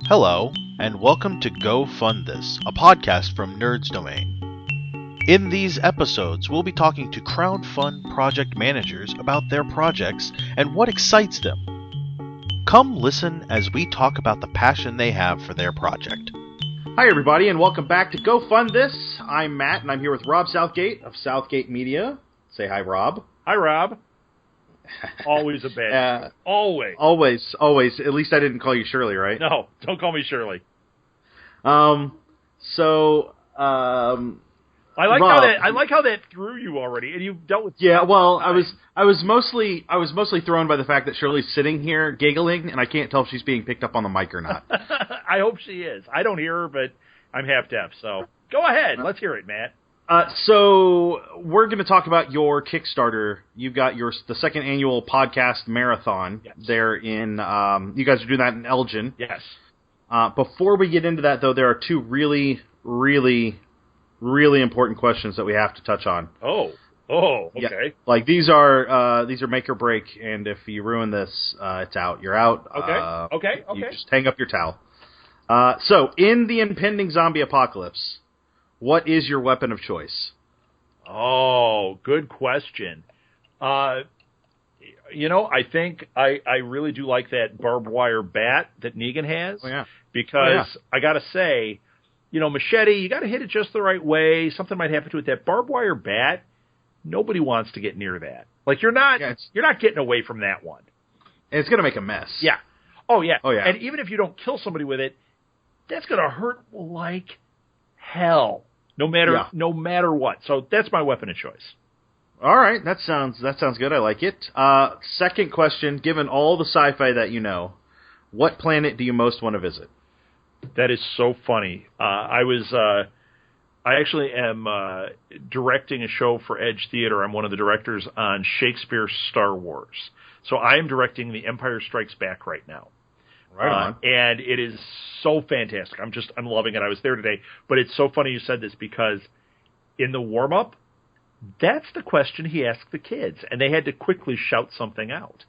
Hello, and welcome to Go Fund This, a podcast from Nerds Domain. In these episodes, we'll be talking to crowdfund project managers about their projects and what excites them. Come listen as we talk about the passion they have for their project. Hi, everybody, and welcome back to Go Fund This. I'm Matt, and I'm here with Rob Southgate of Southgate Media. Say hi, Rob. Hi, Rob. Always a bad Always. Always. At least I didn't call you Shirley, right? No, don't call me Shirley. I like Rob, how that threw you already, and you've dealt with. Yeah, well, I was mostly thrown by the fact that Shirley's sitting here giggling, and I can't tell if she's being picked up on the mic or not. I hope she is. I don't hear her, but I'm half deaf, so go ahead. Let's hear it, Matt. So we're going to talk about your Kickstarter. You've got the second annual podcast marathon. Yes. There in you guys are doing that in Elgin. Yes. Before we get into that, though, there are two really, really, really important questions that we have to touch on. Oh, okay. Yeah. Like these are make or break, and if you ruin this, it's out. You're out. Okay. You just hang up your towel. So in the impending zombie apocalypse, what is your weapon of choice? Oh, good question. I think I really do like that barbed wire bat that Negan has. Oh, yeah. Because I got to say, machete, you got to hit it just the right way. Something might happen to it. That barbed wire bat, nobody wants to get near that. Like you're not getting away from that one. And it's going to make a mess. Yeah. Oh yeah. And even if you don't kill somebody with it, that's going to hurt like hell. No matter what. So that's my weapon of choice. All right, that sounds good. I like it. Second question: given all the sci-fi that you know, what planet do you most want to visit? That is so funny. I actually am directing a show for Edge Theater. I'm one of the directors on Shakespeare's Star Wars. So I am directing The Empire Strikes Back right now. Right on. And it is so fantastic. I'm loving it. I was there today, but it's so funny you said this because in the warm-up, that's the question he asked the kids, and they had to quickly shout something out.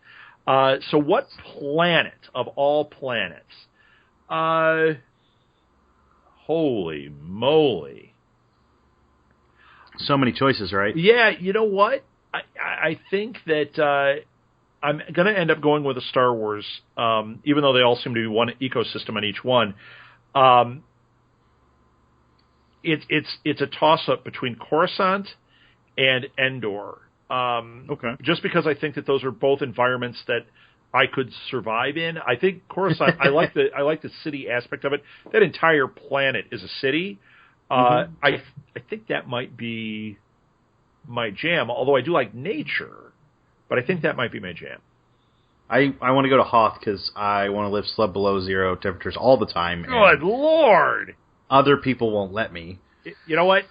So what planet of all planets? Holy moly. So many choices, right? Yeah, you know what? I think that I'm going to end up going with a Star Wars, even though they all seem to be one ecosystem on each one. It's a toss-up between Coruscant and Endor. Okay. Just because I think that those are both environments that I could survive in. I think Coruscant. I like the city aspect of it. That entire planet is a city. I think that might be my jam. Although I do like nature. But I think that might be my jam. I want to go to Hoth because I want to live slub below zero temperatures all the time. Good Lord! Other people won't let me. You know what,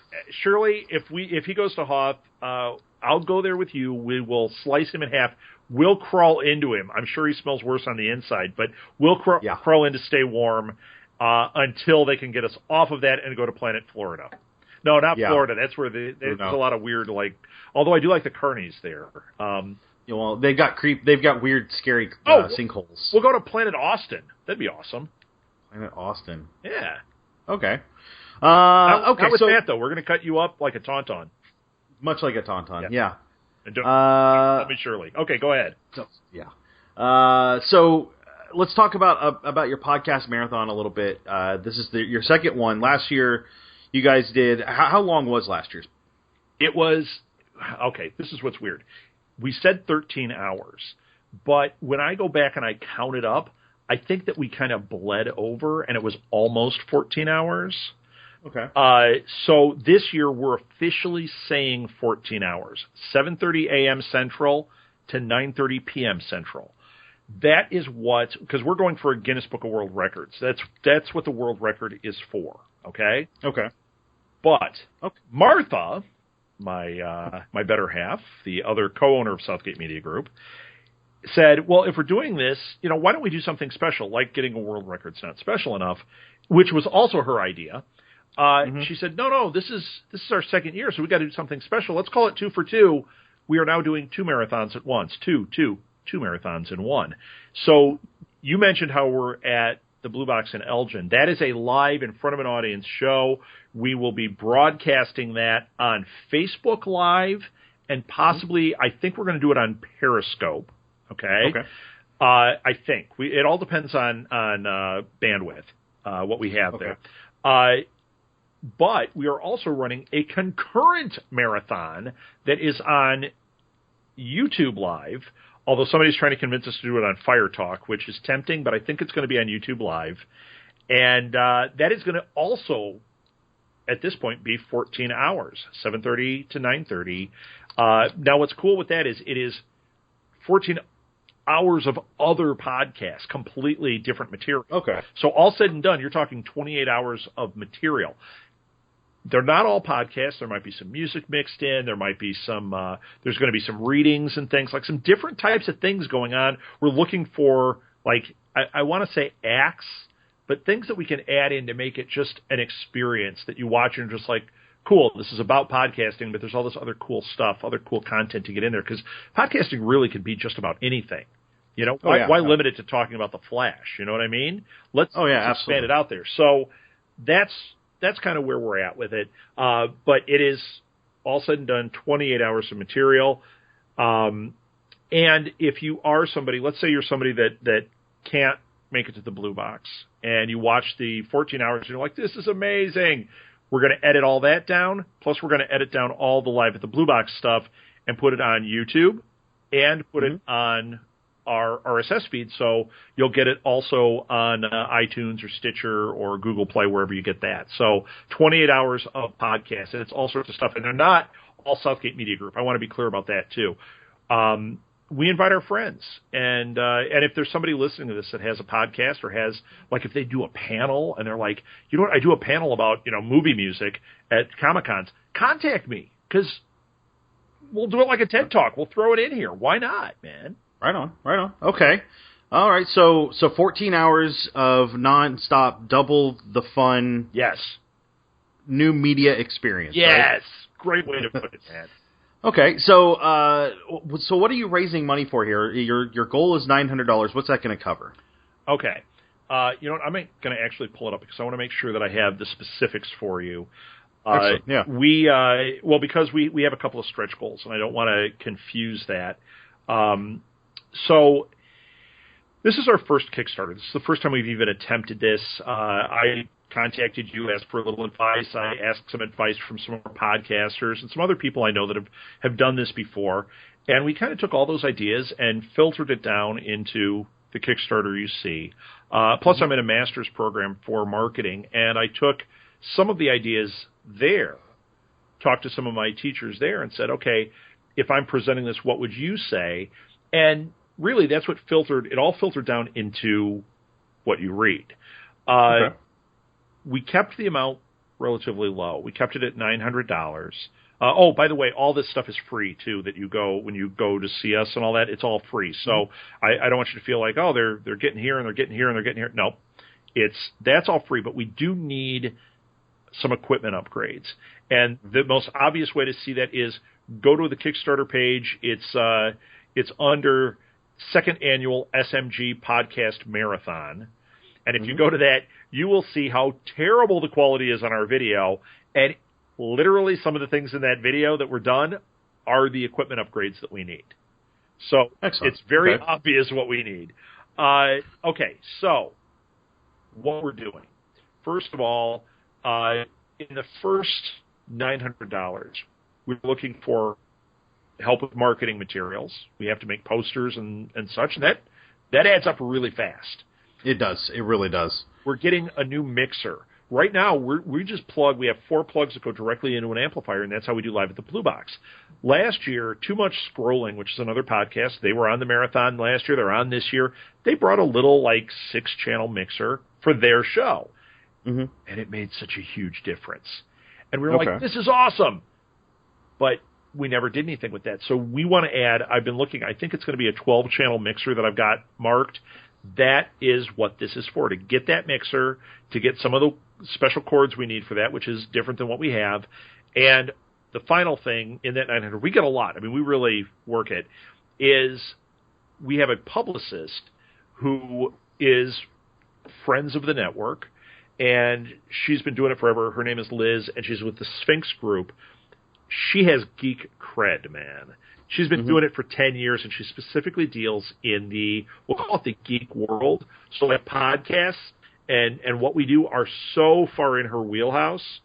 Shirley? If he goes to Hoth, I'll go there with you. We will slice him in half. We'll crawl into him. I'm sure he smells worse on the inside, but we'll crawl in to stay warm until they can get us off of that and go to planet Florida. No, not Florida. That's where there's a lot of weird, although I do like the carnies there. Well, they've got weird, scary sinkholes. We'll go to planet Austin. That'd be awesome. Planet Austin. Yeah. Okay. Not with that, though. We're going to cut you up like a tauntaun. Much like a tauntaun, yeah. And don't call me Shirley. Okay, go ahead. So let's talk about your podcast marathon a little bit. This is your second one. Last year, you guys did. How long was last year's? It was okay. This is what's weird. We said 13 hours, but when I go back and I count it up, I think that we kind of bled over, and it was almost 14 hours. Okay. So this year we're officially saying 14 hours, 7:30 a.m. Central to 9:30 p.m. Central. That is because we're going for a Guinness Book of World Records. That's what the world record is for. Okay. Okay. But Martha, my better half, the other co-owner of Southgate Media Group, said, well, if we're doing this, why don't we do something special, like getting a world record's not special enough, which was also her idea. She said, no, this is our second year, so we got to do something special. Let's call it 2 for 2. We are now doing 2 marathons at once, two marathons in one. So you mentioned how we're at the Blue Box in Elgin. That is a live in front of an audience show. We will be broadcasting that on Facebook Live and possibly, I think we're going to do it on Periscope. Okay. I think it all depends on bandwidth, what we have there. But we are also running a concurrent marathon that is on YouTube Live, although somebody's trying to convince us to do it on Fire Talk, which is tempting, but I think it's going to be on YouTube Live. And that is going to also, at this point, be 14 hours, 7:30 to 9:30. Now, what's cool with that is it is 14 hours of other podcasts, completely different material. Okay. So all said and done, you're talking 28 hours of material. They're not all podcasts. There might be some music mixed in. There might be some, there's going to be some readings and things, like some different types of things going on. We're looking for, like, I want to say acts, but things that we can add in to make it just an experience that you watch and just like, cool, this is about podcasting, but there's all this other cool stuff, other cool content to get in there, because podcasting really can be just about anything. You know, why limit it to talking about the Flash? You know what I mean? Let's expand it out there. So that's kind of where we're at with it. But it is all said and done 28 hours of material. And if you are somebody, let's say you're somebody that can't make it to the Blue Box, and you watch the 14 hours and you're like, this is amazing. We're going to edit all that down. Plus, we're going to edit down all the Live at the Blue Box stuff and put it on YouTube and put it on our RSS feed. So you'll get it also on iTunes or Stitcher or Google Play, wherever you get that. So 28 hours of podcasts, and it's all sorts of stuff. And they're not all Southgate Media Group. I want to be clear about that, too. We invite our friends. And if there's somebody listening to this that has a podcast or has, like, if they do a panel and they're like, you know what, I do a panel about, movie music at Comic-Cons, contact me, because we'll do it like a TED Talk. We'll throw it in here. Why not, man? Right on. Okay. All right. So 14 hours of nonstop, double the fun. Yes. New media experience. Yes. Right? Great way to put it, man. Okay. So what are you raising money for here? Your goal is $900. What's that going to cover? Okay. You know what? I'm going to actually pull it up because I want to make sure that I have the specifics for you. Excellent. Yeah. Because we have a couple of stretch goals, and I don't want to confuse that. So this is our first Kickstarter. This is the first time we've even attempted this. I contacted you, asked for a little advice. I asked some advice from some other podcasters and some other people I know that have done this before. And we kind of took all those ideas and filtered it down into the Kickstarter you see. Plus, I'm in a master's program for marketing, and I took some of the ideas there, talked to some of my teachers there, and said, okay, if I'm presenting this, what would you say? And really, that's what it all filtered down into what you read. Okay. We kept the amount relatively low. We kept it at $900. By the way, all this stuff is free, too, when you go to see us and all that. It's all free. So I don't want you to feel like, they're getting here and they're getting here and they're getting here. No, that's all free, but we do need some equipment upgrades. And the most obvious way to see that is go to the Kickstarter page. It's under second annual SMG Podcast Marathon. And if you go to that, you will see how terrible the quality is on our video. And literally some of the things in that video that were done are the equipment upgrades that we need. So Excellent. It's very obvious what we need. Okay, so what we're doing. First of all, in the first $900, we're looking for help with marketing materials. We have to make posters and such, and that adds up really fast. It does. It really does. We're getting a new mixer. Right now, we have 4 plugs that go directly into an amplifier, and that's how we do Live at the Blue Box. Last year, Too Much Scrolling, which is another podcast, they were on the marathon last year, they're on this year. They brought a little, 6-channel mixer for their show. And it made such a huge difference. And we were like, this is awesome. But we never did anything with that. So we want to add, I've been looking, I think it's going to be a 12-channel mixer that I've got marked. That is what this is for, to get that mixer, to get some of the special chords we need for that, which is different than what we have. And the final thing in that 900, we get a lot. I mean, we really work it, is we have a publicist who is friends of the network, and she's been doing it forever. Her name is Liz, and she's with the Sphinx Group. She has geek cred, man. She's been doing it for 10 years, and she specifically deals in we'll call it the geek world. So like podcasts and what we do are so far in her wheelhouse,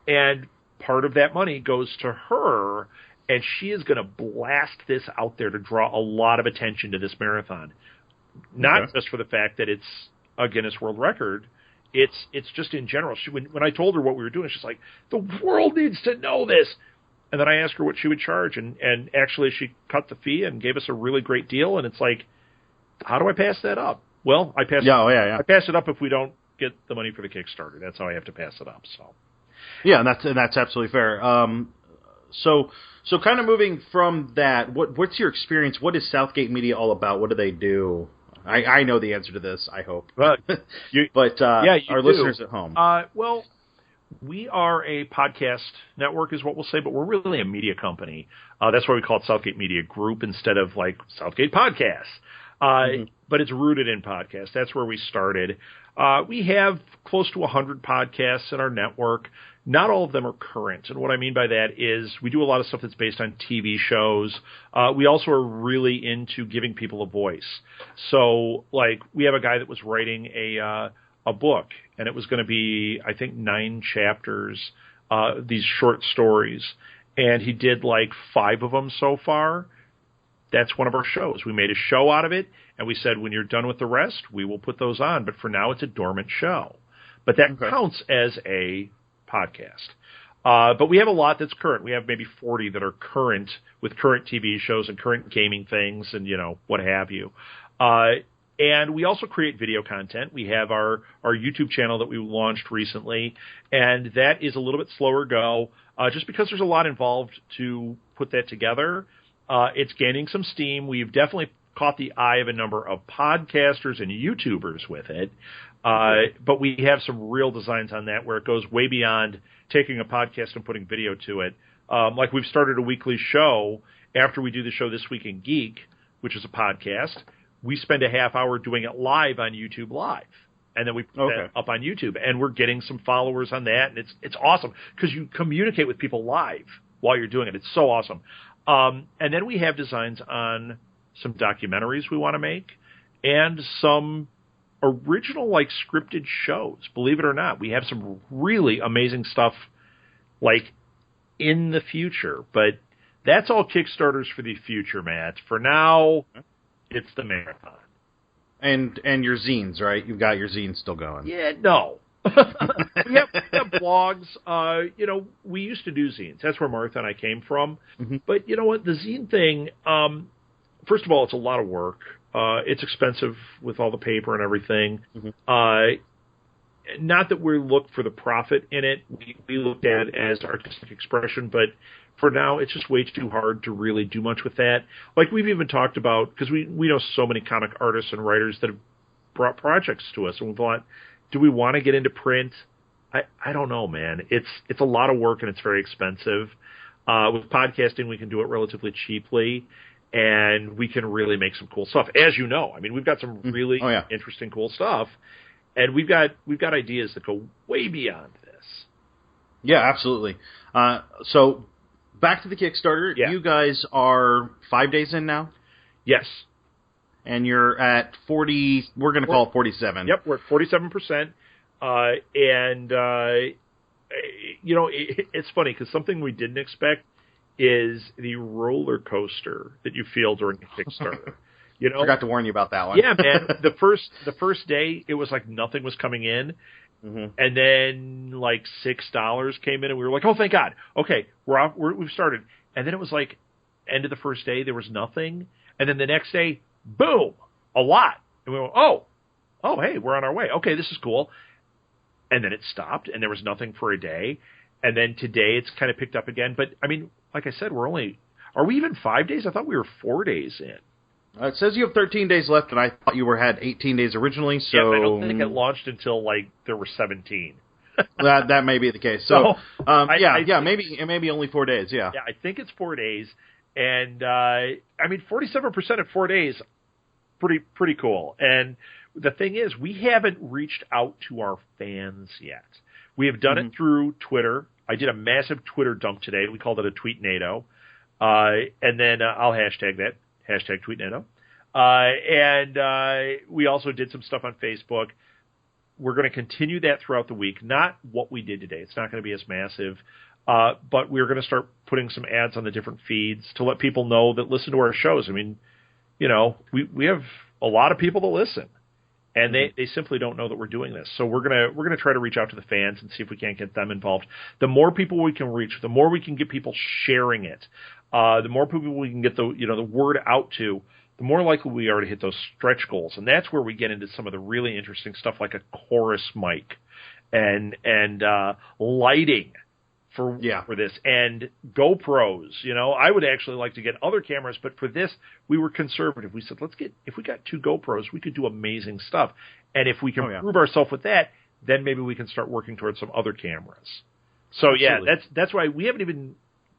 and part of that money goes to her, and she is going to blast this out there to draw a lot of attention to this marathon. Not just for the fact that it's a Guinness World Record, it's just in general. When I told her what we were doing, she's like, the world needs to know this. And then I asked her what she would charge, and actually she cut the fee and gave us a really great deal. And it's like, how do I pass that up? Well, I pass I pass it up if we don't get the money for the Kickstarter. That's how I have to pass it up. So, yeah, and that's absolutely fair. So kind of moving from that, what's your experience? What is Southgate Media all about? What do they do? I know the answer to this, I hope. But our listeners at home. Well, we are a podcast network is what we'll say, but we're really a media company. That's why we call it Southgate Media Group instead of like Southgate Podcasts. But it's rooted in podcasts. That's where we started. We have close to 100 podcasts in our network. Not all of them are current. And what I mean by that is we do a lot of stuff that's based on TV shows. We also are really into giving people a voice. So, like, we have a guy that was writing a book, and it was going to be, I think, 9 chapters, these short stories. And he did, like, 5 of them so far. That's one of our shows. We made a show out of it, and we said, when you're done with the rest, we will put those on. But for now, it's a dormant show. But that counts as a podcast. But we have a lot that's current. We have maybe 40 that are current with current TV shows and current gaming things and, what have you. And we also create video content. We have our YouTube channel that we launched recently, and that is a little bit slower go just because there's a lot involved to put that together. It's gaining some steam. We've definitely caught the eye of a number of podcasters and YouTubers with it. But we have some real designs on that where it goes way beyond taking a podcast and putting video to it. Like we've started a weekly show after we do the show This Week in Geek, which is a podcast. We spend a half hour doing it live on YouTube Live. And then we put that up on YouTube. And we're getting some followers on that. And it's awesome because you communicate with people live while you're doing it. It's so awesome. And then we have designs on some documentaries we want to make and some original, like, scripted shows. Believe it or not, we have some really amazing stuff, like, in the future. But that's all Kickstarters for the future, Matt. For now, it's the marathon. And your zines, right? You've got your zines still going. Yeah, no. we have blogs. We used to do zines. That's where Martha and I came from. But you know what? The zine thing, first of all, it's a lot of work. It's expensive with all the paper and everything. Not that we look for the profit in it. We looked at it as artistic expression, but for now, it's just way too hard to really do much with that. Like we've even talked about, because we know so many comic artists and writers that have brought projects to us, and we thought, do we want to get into print? I don't know, man. It's a lot of work and it's very expensive. With podcasting, we can do it relatively cheaply, and we can really make some cool stuff. As you know, I mean, we've got some really interesting, cool stuff, and we've got ideas that go way beyond this. Yeah, absolutely. So back to the Kickstarter. Yeah. You guys are 5 days in now? Yes. And you're at 40, we're going to call it 47. Yep, we're at 47%. It's funny because something we didn't expect is the roller coaster that you feel during the Kickstarter. Forgot to warn you about that one. Yeah, man. The first day, it was like nothing was coming in. And then like $6 came in, and we were like, "Oh, thank God! Okay, we've started." And then it was like end of the first day, there was nothing, and then the next day, boom, a lot, and we went, "Oh, hey, we're on our way. Okay, this is cool." And then it stopped, and there was nothing for a day, and then today it's kind of picked up again. But I mean, like I said, are we even 5 days? I thought we were 4 days in. It says you have 13 days left, and I thought you had 18 days originally. So yeah, I don't think it launched until like there were 17. that may be the case. So maybe only 4 days. Yeah, I think it's 4 days, and I mean 47% at 4 days, pretty cool. And the thing is, we haven't reached out to our fans yet. We have done it through Twitter. I did a massive Twitter dump today. We called it a Tweetnado. And then I'll hashtag that, hashtag Tweetnado. And we also did some stuff on Facebook. We're going to continue that throughout the week. Not what we did today. It's not going to be as massive. But we're going to start putting some ads on the different feeds to let people know that listen to our shows. I mean, you know, we have a lot of people that listen, and they simply don't know that we're doing this. So we're gonna try to reach out to the fans and see if we can't get them involved. The more people we can reach, the more we can get people sharing it, the more people we can get the word out to, the more likely we are to hit those stretch goals. And that's where we get into some of the really interesting stuff like a chorus mic and lighting for this, and GoPros. You know, I would actually like to get other cameras, but for this, we were conservative. We said, if we got 2 GoPros, we could do amazing stuff. And if we can prove ourselves with that, then maybe we can start working towards some other cameras. So absolutely. That's why we haven't even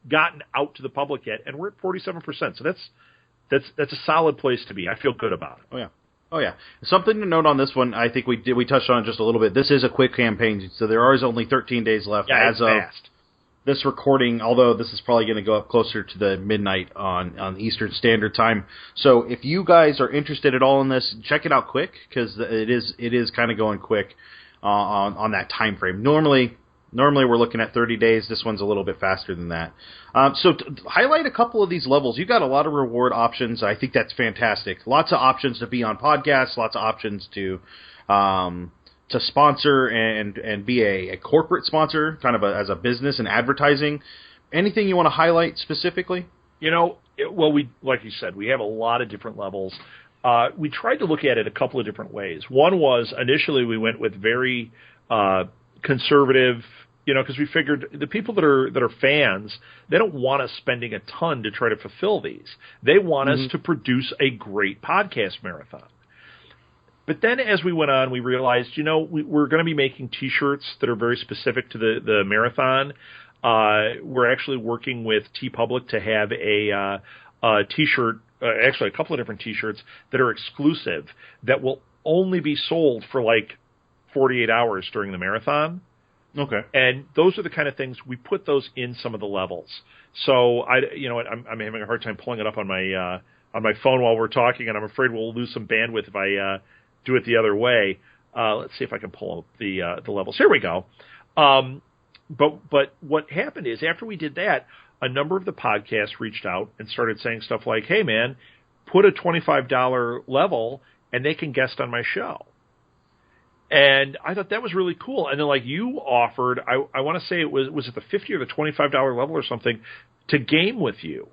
gotten out to the public yet, and we're at 47%. So that's a solid place to be. I feel good about it. Oh yeah. Something to note on this one, I think we touched on it just a little bit. This is a quick campaign, so there is only 13 days left as of fast. This recording, although this is probably going to go up closer to the midnight on Eastern Standard Time. So if you guys are interested at all in this, check it out quick, because it is kind of going quick on that time frame. Normally we're looking at 30 days. This one's a little bit faster than that. So highlight a couple of these levels. You've got a lot of reward options. I think that's fantastic. Lots of options to be on podcasts. Lots of options to sponsor and be a corporate sponsor, kind of as a business and advertising. Anything you want to highlight specifically? You know, we like you said, we have a lot of different levels. We tried to look at it a couple of different ways. One was initially we went with very conservative, you know, because we figured the people that are fans, they don't want us spending a ton to try to fulfill these. They want us to produce a great podcast marathon. But then as we went on, we realized, you know, we're going to be making T-shirts that are very specific to the marathon. We're actually working with TeePublic to have a T-shirt, actually a couple of different T-shirts that are exclusive that will only be sold for like 48 hours during the marathon. Okay. And those are the kind of things, we put those in some of the levels. So I'm having a hard time pulling it up on my phone while we're talking, and I'm afraid we'll lose some bandwidth if I do it the other way. Let's see if I can pull up the levels. Here we go. But what happened is after we did that, a number of the podcasts reached out and started saying stuff like, "Hey man, put a $25 level and they can guest on my show." And I thought that was really cool. And then like you offered, I want to say it was it the $50 or the $25 level or something to game with you.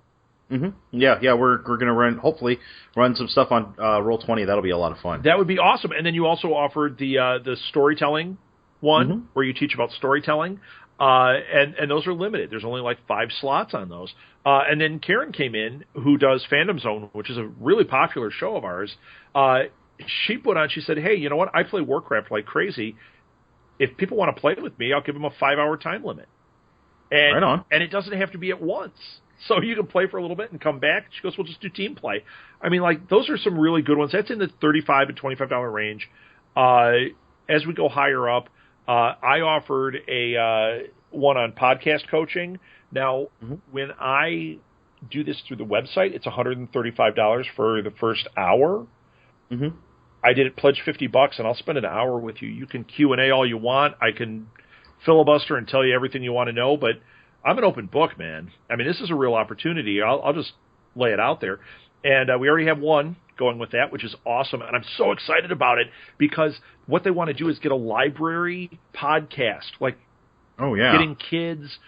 Mm-hmm. Yeah, we're going to hopefully run some stuff on Roll20. That'll be a lot of fun. That would be awesome. And then you also offered the storytelling one, where you teach about storytelling, and those are limited. There's only like 5 slots on those. And then Karen came in, who does Fandom Zone, which is a really popular show of ours. She put on, she said, "Hey, you know what? I play Warcraft like crazy. If people want to play with me, I'll give them a 5-hour time limit. And, right on. And it doesn't have to be at once. So you can play for a little bit and come back." She goes, "We'll just do team play." I mean, like, those are some really good ones. That's in the $35 to $25 range. As we go higher up, I offered a one on podcast coaching. Now, when I do this through the website, it's $135 for the first hour. I did it, pledge $50, and I'll spend an hour with you. You can Q&A all you want. I can filibuster and tell you everything you want to know, but I'm an open book, man. I mean, this is a real opportunity. I'll just lay it out there. And we already have one going with that, which is awesome. And I'm so excited about it because what they want to do is get a library podcast, like getting kids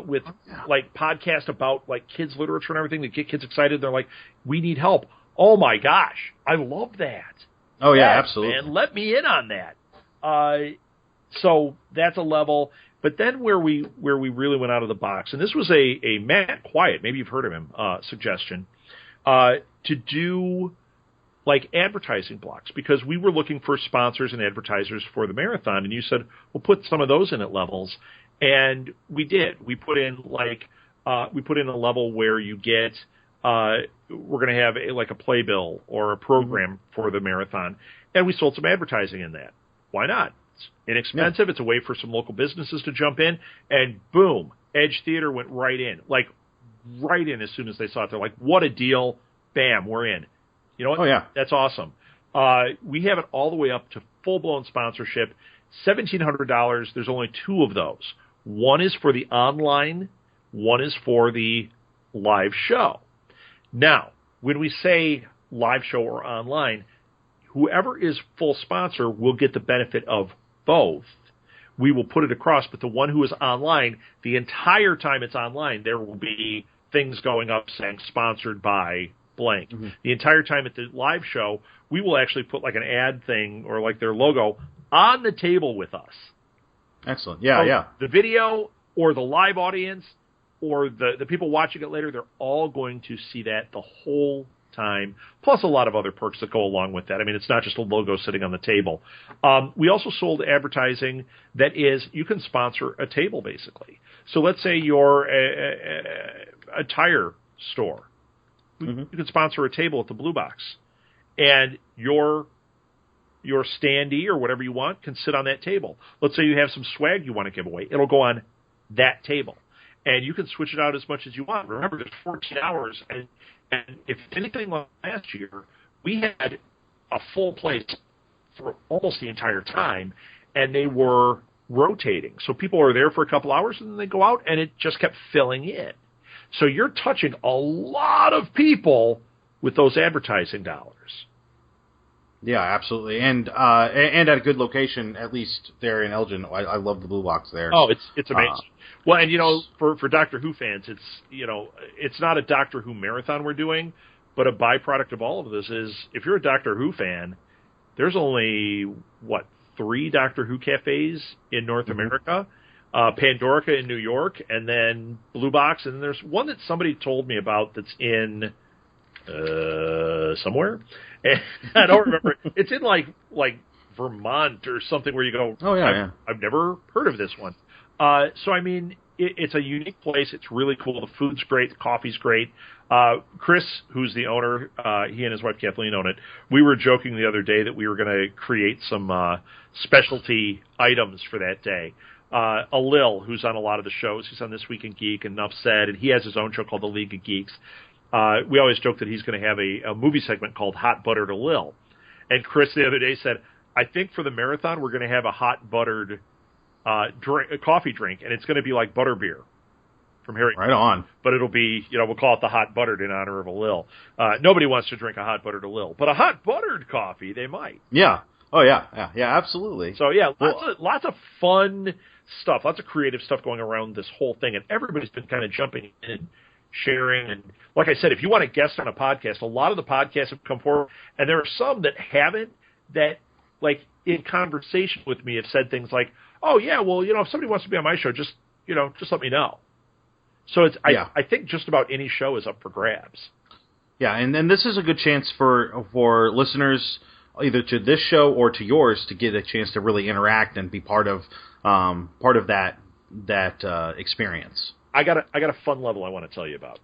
with like podcast about like kids literature and everything to get kids excited. They're like, "We need help." Oh my gosh, I love that. Oh yeah, absolutely. Man, let me in on that. So that's a level. But then where we really went out of the box, and this was a Matt Quiet, maybe you've heard of him, suggestion, to do like advertising blocks, because we were looking for sponsors and advertisers for the marathon, and you said, "We'll put some of those in at levels," and we did. We put in a level where you get we're going to have a playbill or a program for the marathon, and we sold some advertising in that. Why not? It's inexpensive. It's a way for some local businesses to jump in, and boom, Edge Theater went right in, right in as soon as they saw it. They're like, what a deal. Bam, we're in. You know what? Oh, yeah. That's awesome. We have it all the way up to full-blown sponsorship, $1,700. There's only two of those. One is for the online, one is for the live show. Now, when we say live show or online, whoever is full sponsor will get the benefit of both. We will put it across, but the one who is online, the entire time it's online, there will be things going up saying sponsored by blank. Mm-hmm. The entire time at the live show, we will actually put an ad thing or their logo on the table with us. Excellent. Yeah, yeah. The video or the live audience or the people watching it later, they're all going to see that the whole time, plus a lot of other perks that go along with that. I mean, it's not just a logo sitting on the table. We also sold advertising that is, you can sponsor a table, basically. So let's say you're a tire store. You can sponsor a table at the Blue Box, and your standee or whatever you want can sit on that table. Let's say you have some swag you want to give away. It'll go on that table, and you can switch it out as much as you want. Remember, there's 14 hours, and if anything like last year, we had a full place for almost the entire time, and they were rotating. So people are there for a couple hours, and then they go out, and it just kept filling in. So you're touching a lot of people with those advertising dollars. Yeah, absolutely, and at a good location, at least there in Elgin. I love the Blue Box there. Oh, it's amazing. Well, and for Doctor Who fans, it's not a Doctor Who marathon we're doing, but a byproduct of all of this is if you're a Doctor Who fan, there's only 3 Doctor Who cafes in North America. Pandorica in New York, and then Blue Box, and then there's one that somebody told me about that's in somewhere. And I don't remember. It's in like Vermont or something where you go, oh yeah, I've never heard of this one. So I mean, it's a unique place. It's really cool. The food's great. The coffee's great. Chris, who's the owner, he and his wife Kathleen own it. We were joking the other day that we were going to create some specialty items for that day. Alil, who's on a lot of the shows, he's on This Week in Geek and Enough Said, and he has his own show called The League of Geeks. We always joke that he's going to have a movie segment called Hot Buttered Alil. And Chris the other day said, I think for the marathon we're going to have a hot buttered coffee drink, and it's going to be like butterbeer from Harry. Right on. But it'll be, we'll call it the hot buttered in honor of Alil. Nobody wants to drink a hot buttered Alil, but a hot buttered coffee they might. Yeah. Oh yeah, absolutely. So yeah, lots of fun stuff, lots of creative stuff going around this whole thing, and everybody's been kind of jumping in and sharing. And like I said, if you want to guest on a podcast, a lot of the podcasts have come forward, and there are some that haven't, that in conversation with me have said things like, oh yeah, well, if somebody wants to be on my show, just let me know. So I think just about any show is up for grabs. Yeah, and then this is a good chance for listeners either to this show or to yours to get a chance to really interact and be part of that experience. I got a fun level I want to tell you about.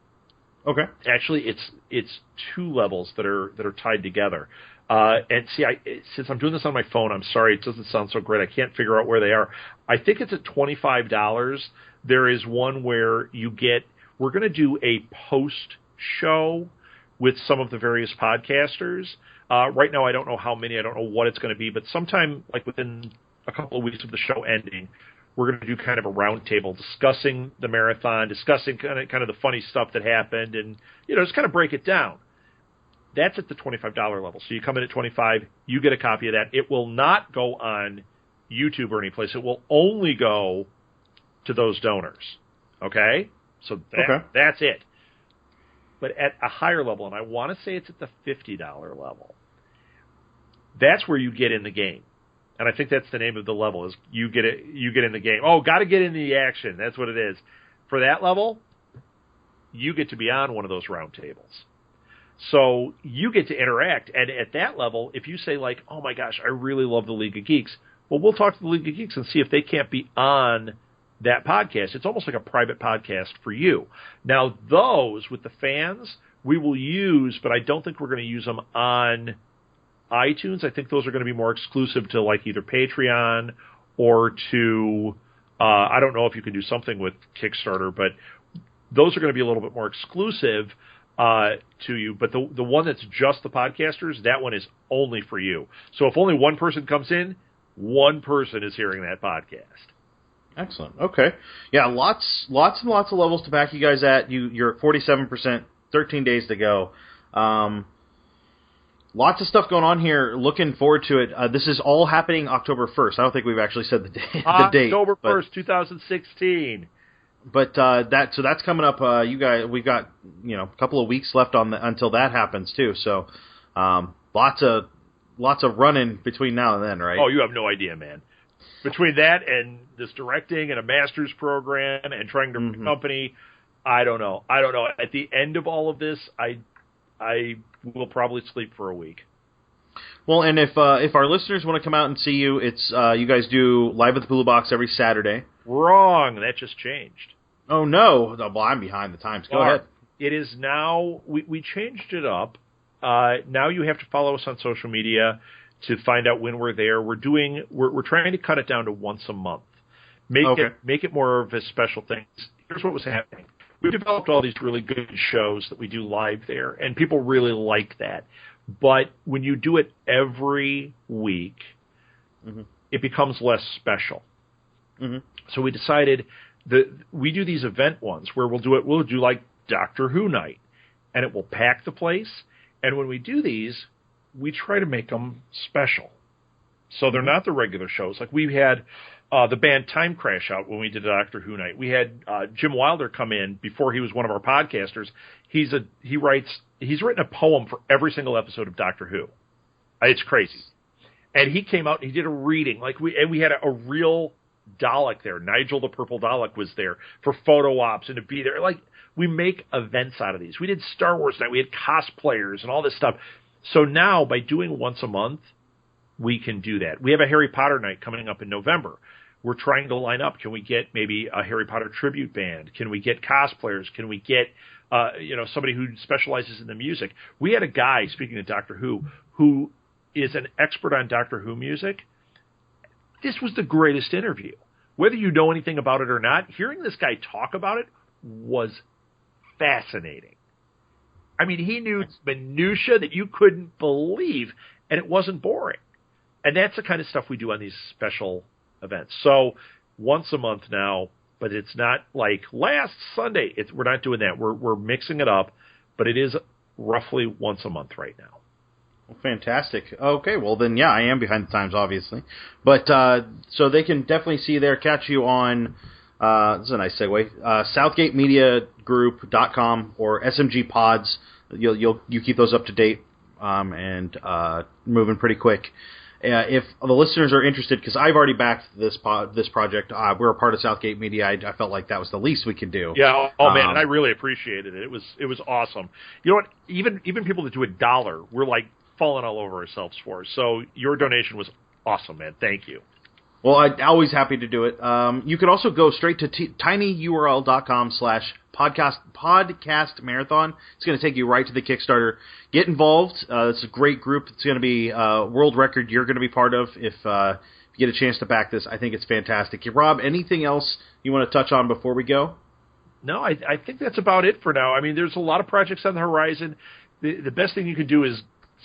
Okay. Actually, it's 2 levels that are tied together. And see, since I'm doing this on my phone, I'm sorry, it doesn't sound so great. I can't figure out where they are. I think it's at $25. There is one where we're going to do a post show with some of the various podcasters. Right now, I don't know how many. I don't know what it's going to be, but sometime within a couple of weeks of the show ending, we're going to do kind of a roundtable discussing the marathon, discussing kind of the funny stuff that happened, and just kind of break it down. That's at the $25 level. So you come in at $25, you get a copy of that. It will not go on YouTube or any place. It will only go to those donors. Okay? So that's it. But at a higher level, and I want to say it's at the $50 level, that's where you get in the game. And I think that's the name of the level, is you get in the game. Oh, got to get in the action. That's what it is. For that level, you get to be on one of those round tables. So you get to interact. And at that level, if you say oh my gosh, I really love the League of Geeks, well, we'll talk to the League of Geeks and see if they can't be on that podcast. It's almost like a private podcast for you. Now, those with the fans, we will use, but I don't think we're going to use them on iTunes. I think those are going to be more exclusive to like either Patreon or to, I don't know if you can do something with Kickstarter, but those are going to be a little bit more exclusive to you. But the one that's just the podcasters, that one is only for you. So if only one person comes in, one person is hearing that podcast. Excellent. Okay. Yeah, lots and lots of levels to back you guys at. You're at 47%, 13 days to go. Lots of stuff going on here. Looking forward to it. This is all happening October 1st. I don't think we've actually said the date. October 1st, 2016. But that's coming up. You guys, we've got a couple of weeks left until that happens too. So lots of running between now and then, right? Oh, you have no idea, man. Between that and this directing and a master's program and trying to run a company, I don't know. At the end of all of this, I will probably sleep for a week. Well, and if our listeners want to come out and see you, it's you guys do Live at the Blue Box every Saturday. Wrong. That just changed. Oh, no. Well, I'm behind the times. Go ahead. It is now, we changed it up. Now you have to follow us on social media to find out when we're there. We're trying to cut it down to once a month. Make it more of a special thing. Here's what was happening. We developed all these really good shows that we do live there, and people really like that. But when you do it every week, it becomes less special. So we decided that we do these event ones where we'll do like Doctor Who night, and it will pack the place. And when we do these, we try to make them special. So they're not the regular shows. Like we had the band Time Crash out when we did Doctor Who night. We had Jim Wilder come in before he was one of our podcasters. He's written a poem for every single episode of Doctor Who. It's crazy. And he came out and he did a reading. We had a real Dalek there. Nigel the Purple Dalek was there for photo ops and to be there. Like, we make events out of these. We did Star Wars night. We had cosplayers and all this stuff. So now, by doing once a month, we can do that. We have a Harry Potter night coming up in November. We're trying to line up. Can we get maybe a Harry Potter tribute band? Can we get cosplayers? Can we get somebody who specializes in the music? We had a guy, speaking of Doctor who is an expert on Doctor Who music. This was the greatest interview. Whether you know anything about it or not, hearing this guy talk about it was fascinating. I mean, he knew minutia that you couldn't believe, and it wasn't boring. And that's the kind of stuff we do on these special events. So once a month now, but it's not like last Sunday. We're not doing that. We're mixing it up, but it is roughly once a month right now. Well, fantastic. Okay, well then, yeah, I am behind the times, obviously. But so they can definitely see you there, catch you on, this is a nice segue, SouthgateMediaGroup.com or SMG Pods. You keep those up to date and moving pretty quick. If the listeners are interested, because I've already backed this project, we're a part of Southgate Media. I felt like that was the least we could do. Yeah. Oh man, and I really appreciated it. It was awesome. You know what? Even people that do $1, we're like falling all over ourselves for. So your donation was awesome, man. Thank you. Well, I'm always happy to do it. You can also go straight to tinyurl.com/podcast marathon. It's going to take you right to the Kickstarter. Get involved. It's a great group. It's going to be a world record you're going to be part of if you get a chance to back this. I think it's fantastic. Rob, anything else you want to touch on before we go? No, I think that's about it for now. I mean, there's a lot of projects on the horizon. The best thing you can do is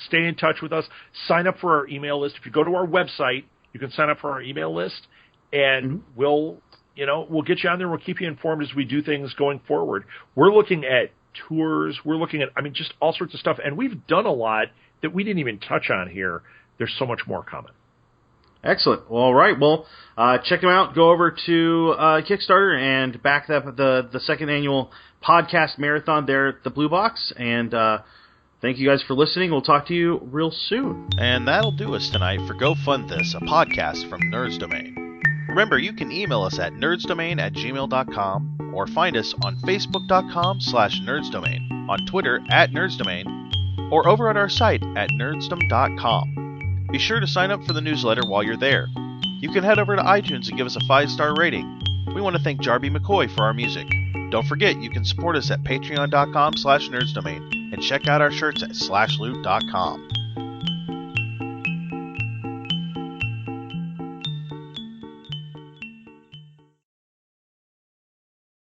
stay in touch with us. Sign up for our email list. If you go to our website, you can sign up for our email list, and we'll get you on there. We'll keep you informed as we do things going forward. We're looking at tours. We're looking at, just all sorts of stuff. And we've done a lot that we didn't even touch on here. There's so much more coming. Excellent. Well, all right. Well, check them out. Go over to Kickstarter and back the second annual podcast marathon there at the Blue Box. And thank you guys for listening. We'll talk to you real soon. And that'll do us tonight for Go Fund This, a podcast from Nerds Domain. Remember, you can email us at nerdsdomain@gmail.com or find us on facebook.com/nerdsdomain, on Twitter @nerdsdomain, or over at our site at nerdsdom.com. Be sure to sign up for the newsletter while you're there. You can head over to iTunes and give us a 5-star rating. We want to thank Jarby McCoy for our music. Don't forget, you can support us at patreon.com/nerdsdomain and check out our shirts at slashloot.com.